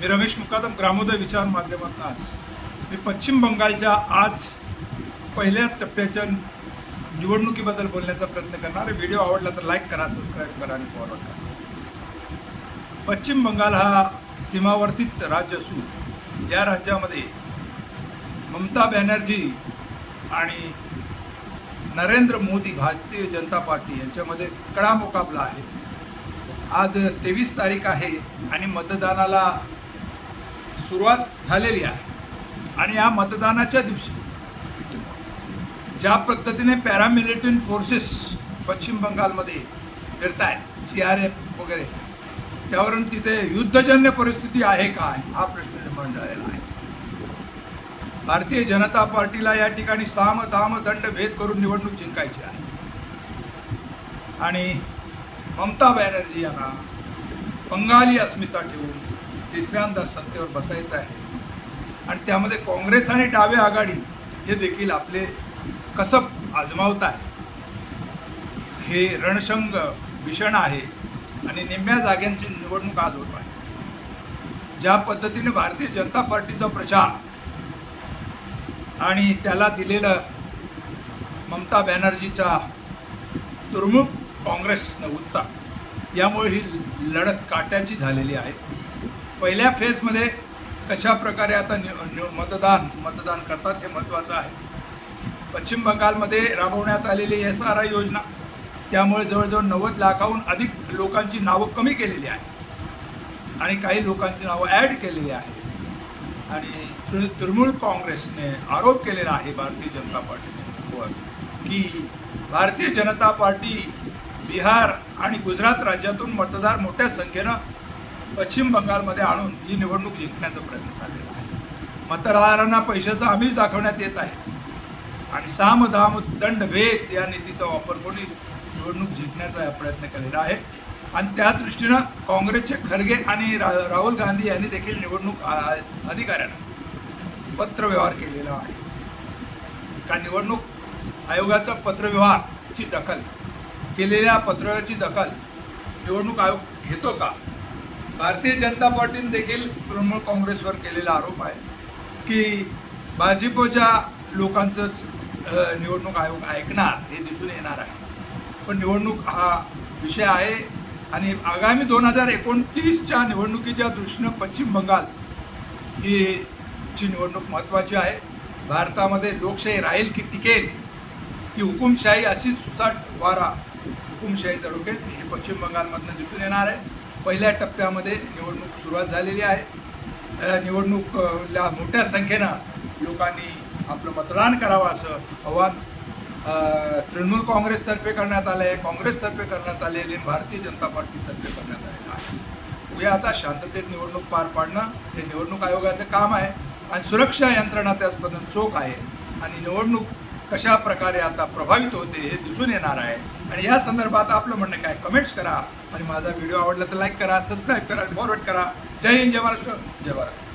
मी रमेश मुकादम ग्रामोदय विचार माध्यमातून आज मी पश्चिम बंगालच्या आज पहिल्या टप्प्याच्या निवडणुकीबद्दल बोलण्याचा प्रयत्न करणार. व्हिडिओ आवडला तर लाईक करा, सबस्क्राईब करा आणि फॉरवर्ड करा. पश्चिम बंगाल हा सीमावर्तीत राज्य असून या राज्यामध्ये ममता बॅनर्जी आणि नरेंद्र मोदी भारतीय जनता पार्टी यांच्यामध्ये कडा मुकाबला आहे. आज 23 तारीख आहे आणि मतदानाला सुरुवात झालेली आहे. आणि या मतदानाच्या दिवशी ज्या पद्धतीने पॅरामिलिटरी फोर्सेस पश्चिम बंगालमध्ये फिरत आहेत, CRF वगैरे, त्यावरून तिथे युद्धजन्य परिस्थिती आहे का हा प्रश्न निर्माण झालेला आहे. भारतीय जनता पार्टीला या ठिकाणी साम दाम दंड भेद करून निवडणूक जिंकायची आहे आणि ममता बॅनर्जी यांना बंगाली अस्मिता ठेवून तिसऱ्यांदा सत्तेवर बसायचं आहे. आणि त्यामध्ये काँग्रेस आणि डावे आघाडी हे देखील आपले कसब आजमावत आहे. हे रणसंग भीषण आहे आणि निम्म्या जाग्यांची निवडणूक आज होत आहे. ज्या पद्धतीने भारतीय जनता पार्टीचा प्रचार आणि त्याला दिलेलं ममता बॅनर्जीचा तुरमुक काँग्रेसनं उत्तर, यामुळे ही लढत काट्याची झालेली आहे. पहिल्या फेजमध्ये कशा प्रकारे आता मतदान करतात हे महत्त्वाचं आहे. पश्चिम बंगालमध्ये राबवण्यात आलेली SRI योजना, त्यामुळे जवळजवळ 90 लाखाहून अधिक लोकांची नावं कमी केलेली आहे आणि काही लोकांची नावं ॲड केलेली आहे. आणि तृणमूल काँग्रेसने आरोप केलेला आहे भारतीय जनता पार्टीवर की भारतीय जनता पार्टी बिहार आणि गुजरात राज्यातून मतदार मोठ्या संख्येनं पश्चिम बंगालमध्ये आणून ही निवडणूक जिंकण्याचा प्रयत्न चाललेला आहे. मतदारांना पैशाचं आमिष दाखवण्यात येत आहे आणि साम दाम दंड भेद या नीतीचा वापर करून निवडणूक जिंकण्याचा प्रयत्न केलेला आहे. आणि त्या दृष्टीनं काँग्रेसचे खरगे आणि राहुल गांधी यांनी देखील निवडणूक अधिकाऱ्यांना पत्रव्यवहार केलेला आहे. का निवडणूक आयोगाचा पत्रव्यवहारची दखल केलेल्या पत्राची दखल निवडणूक आयोग घेतो का? भारतीय जनता पार्टीने देखील तृणमूल काँग्रेसवर केलेला आरोप आहे की भाजपच्या लोकांचंच निवडणूक आयोग ऐकणार हे दिसून येणार आहे. पण निवडणूक हा विषय आहे आणि आगामी 2029च्या निवडणुकीच्या दृष्टीनं पश्चिम बंगाल ही ची निवडणूक महत्त्वाची आहे. भारतामध्ये लोकशाही राहील की टिकेल की हुकुमशाही अशीच सुसाट वारा हुकुमशाहीचा रोकेल हे पश्चिम बंगालमधनं दिसून येणार आहे. पहिल्या टप्प्यामध्ये निवडणूक सुरुवात झालेली आहे. निवडणूकला मोठ्या संख्येनं लोकांनी आपलं मतदान करावं असं आवाहन तृणमूल काँग्रेसतर्फे करण्यात आलं आहे, काँग्रेसतर्फे करण्यात आलेले, भारतीय जनता पार्टीतर्फे करण्यात आलेलं आहे. उद्या आता शांततेत निवडणूक पार पाडणं हे निवडणूक आयोगाचं काम आहे आणि सुरक्षा यंत्रणा त्याचबद्दल चोख आहे आणि निवडणूक कशा प्रकारे आता प्रभावित होते हे दिसून येणार आहे. आणि या संदर्भात आपलं म्हणणं काय, कमेंट्स करा आणि माझा व्हिडिओ आवडला तर लाईक करा, सबस्क्राईब करा, फॉरवर्ड करा. जय हिंद, जय महाराष्ट्र, जय भारत.